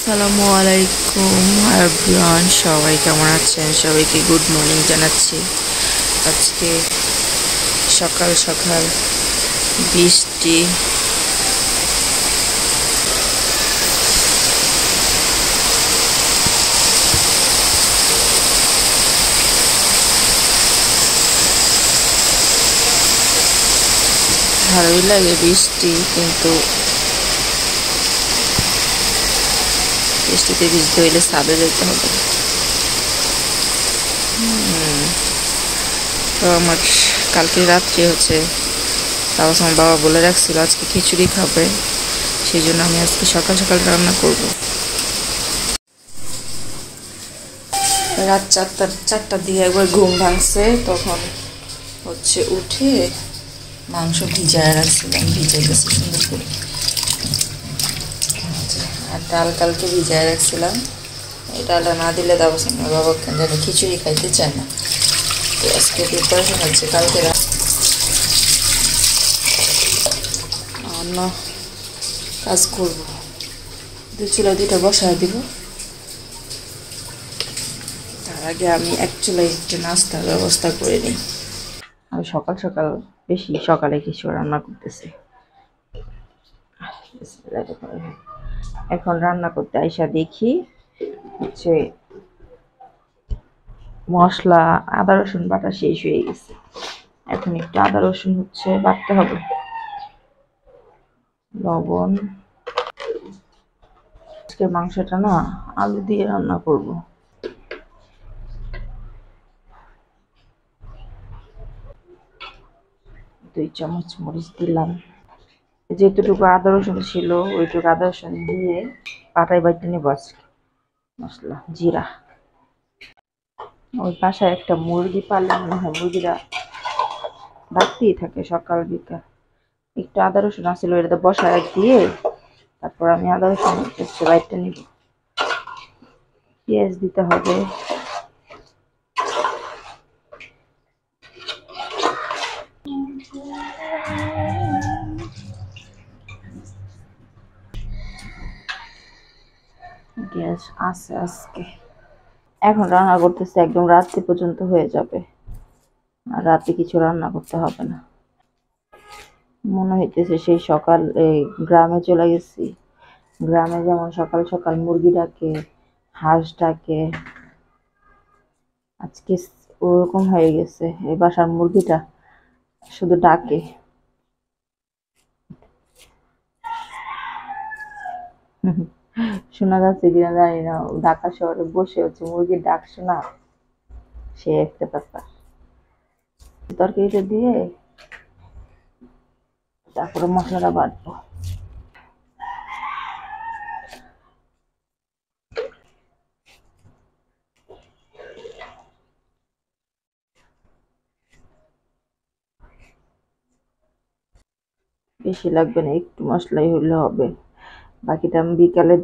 আসসালামু আলাইকুম এভরিওয়ান, সবাই কেমন আছেন? সবাইকে গুড মর্নিং জানাচ্ছি। আজকে সকাল সকাল বৃষ্টি, ভালোই লাগে বৃষ্টি, কিন্তু বৃষ্টিতে ভিজতে হইলে ছাদে যেতে হবে। তো আমার কালকে রাত্রে তারপর আমার বাবা বলে রাখছিল আজকে খিচুড়ি খাবে, সেই জন্য আমি আজকে সকাল সকাল রান্না করব। রাত চারটার দিকে একবার ঘুম ভাঙছে, তখন উঠে মাংস ভিজায় রাখছিলাম, ভিজে গেছে সুন্দর করে। আর ডাল কালকে ভিজায় রাখছিলাম, এই ডালটা না দিলে তারপর আমার বাবা যেন খিচুড়ি খাইতে চায় না। তো আজকে প্রিপারেশন হচ্ছে কালকে অন্য কাজ করবো। চুলা দুইটা বসায় দিব। তার আগে আমি অ্যাকচুয়ালি একটু নাস্তার ব্যবস্থা করে নিই। আমি সকাল সকাল বেশি সকালে কিছু রান্না করতেছি। এখন রান্না করতে আইসা দেখি মশলা আদা রসুন বাটা শেষ হয়ে গেছে। এখন একটু আদা রসুন বাটতে হবে, লবণ। আজকে মাংসটা না আলু দিয়ে রান্না করব। 2 চামচ মরিচ দিলাম। যেটুকু আদা রসুন ছিল ওইটুকু আদা রসুন দিয়ে পাটায় বাইটে নিব। মশলা জিরা, ওই পাশায় একটা মুরগি পালন মনে হয়, মুরগিরা ডাকতেই থাকে সকাল বিকাল। একটু আদা রসুন আসছিল, ওইটাতে বসায় দিয়ে তারপর আমি আদা রসুন বাইটে নিব। পেঁয়াজ দিতে হবে, গ্যাস আছে আজকে। এখন রান্না করতেছে, একদম রাত্রি পর্যন্ত হয়ে যাবে, আর রাতে কিছু রান্না করতে হবে না। মনে হইতেছে সেই সকাল গ্রামে চলে গেছি। গ্রামে যেমন সকাল সকাল মুরগি ডাকে, হাঁস ডাকে, আজকে ওরকম হয়ে গেছে। এই বাসার মুরগিটা শুধু ডাকে। শোনা যাচ্ছে কিনা জানি না, ঢাকা শহরে বসে মুরগির ডাক শোনা, সে একটা ব্যাপার। তরকারিটা দিয়ে তারপরে মশলাটা বাটবো। বেশি লাগবে না, একটু মশলাই হলে হবে। বাকিটা আমি বিকালের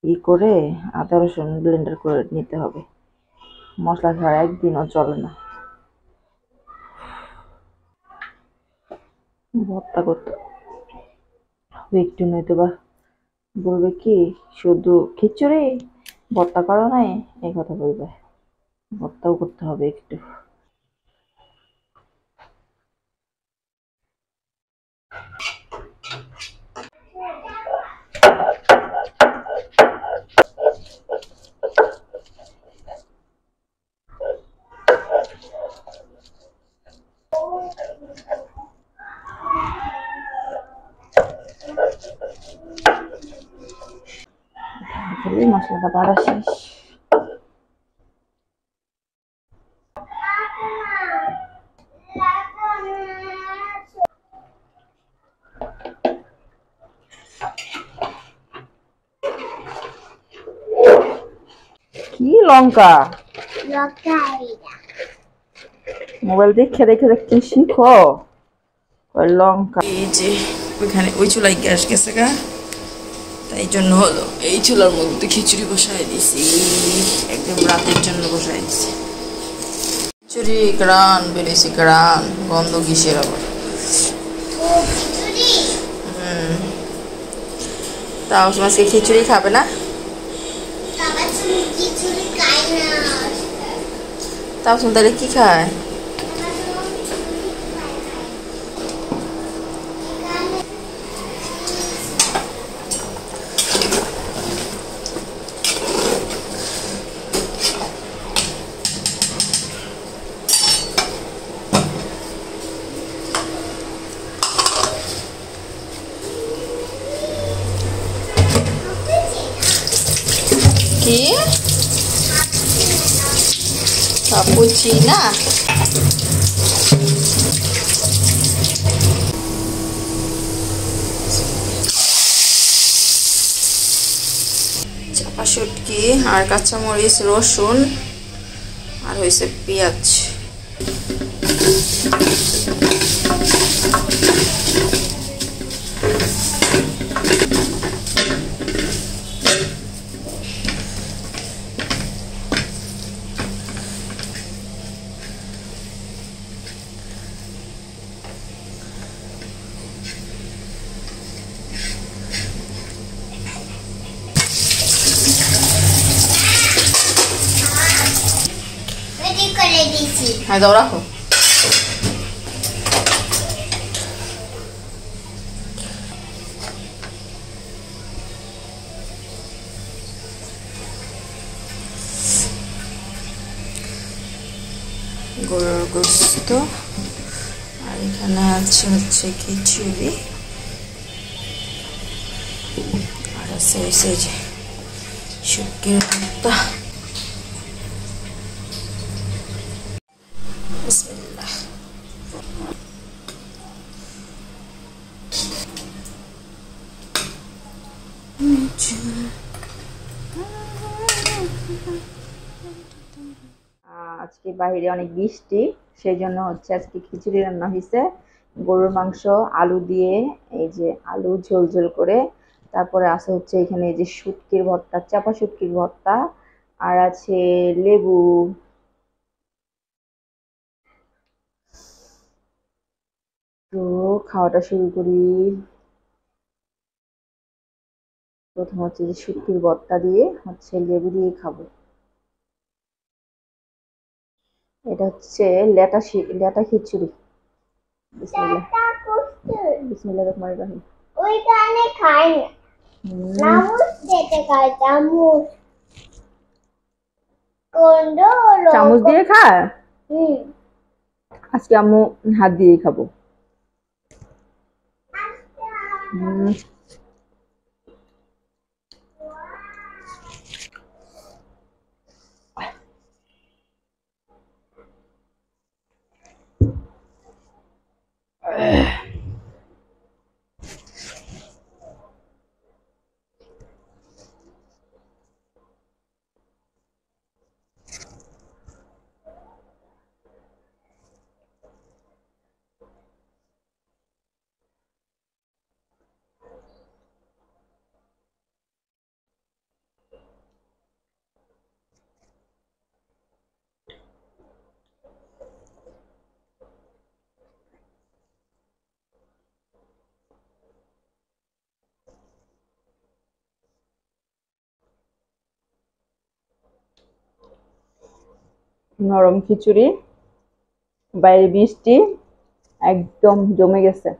দিকে করে আদা রসুন ব্লেন্ডার করে নিতে হবে। মশলা ছাড়া একদিনও চলে না। ভর্তা করতে হবে একটু, নয়তো বা বলবে কি শুধু খিচুড়ি ভর্তা করো নাই, এই কথা বলবে। ভর্তাও করতে হবে একটু। মশলাটা বাড়া শেষ। কি লঙ্কা মোবাইল দেখে দেখে দেখতে শিখো। ওই লঙ্কা, এই যে ওইখানে ওই চুলায় গ্যাস গেছে গা, তাই জন্য হলো এই চুলার মধ্যে খিচুড়ি বসাই দিছি। একদম রাতের জন্য বসাই দিছি। খিচুড়ি গ্রান বেড়েছি, গ্রান গন্ধ কিসের আবার। তাওসিম আজকে খিচুড়ি খাবে না? তাওসিম তাহলে কি খায়? কি কাপুচিনা? চাপা শুটকি আর কাঁচামরিচ, রসুন আর হয়েছে পেঁয়াজ। হ্যাঁ দাও, রাখো। গরুর গোস্ত আর এখানে আছে হচ্ছে খিচুড়ি আর আছে হচ্ছে যে শুটকির ভর্তা। বিসমিল্লাহ। আজকে বাইরে অনেক বৃষ্টি, সেই জন্য হচ্ছে আজকে খিচুড়ি রান্না হয়েছে। গরুর মাংস আলু দিয়ে, এই যে আলু ঝোল ঝোল করে, তারপরে আছে হচ্ছে এখানে এই যে শুটকির ভর্তা, চাপা শুটকির ভর্তা, আর আছে লেবু। তো খাওয়াটা শুরু করি। প্রথম হচ্ছে যে শুটকির ভর্তা দিয়ে হচ্ছে লেবু দিয়ে খাবো। এটা হচ্ছে লেটা খিচুড়ি। বিসমিল্লাহ বিসমিল্লাহির রহমানির রহিম। ওইখানে খাই না, চামচ দিয়ে খায়। চামচ দিয়ে খায়। আজকে আম্মু হাত দিয়ে খাবো। নরম খিচুড়ি, বাইরে বৃষ্টি, একদম জমে গেছে।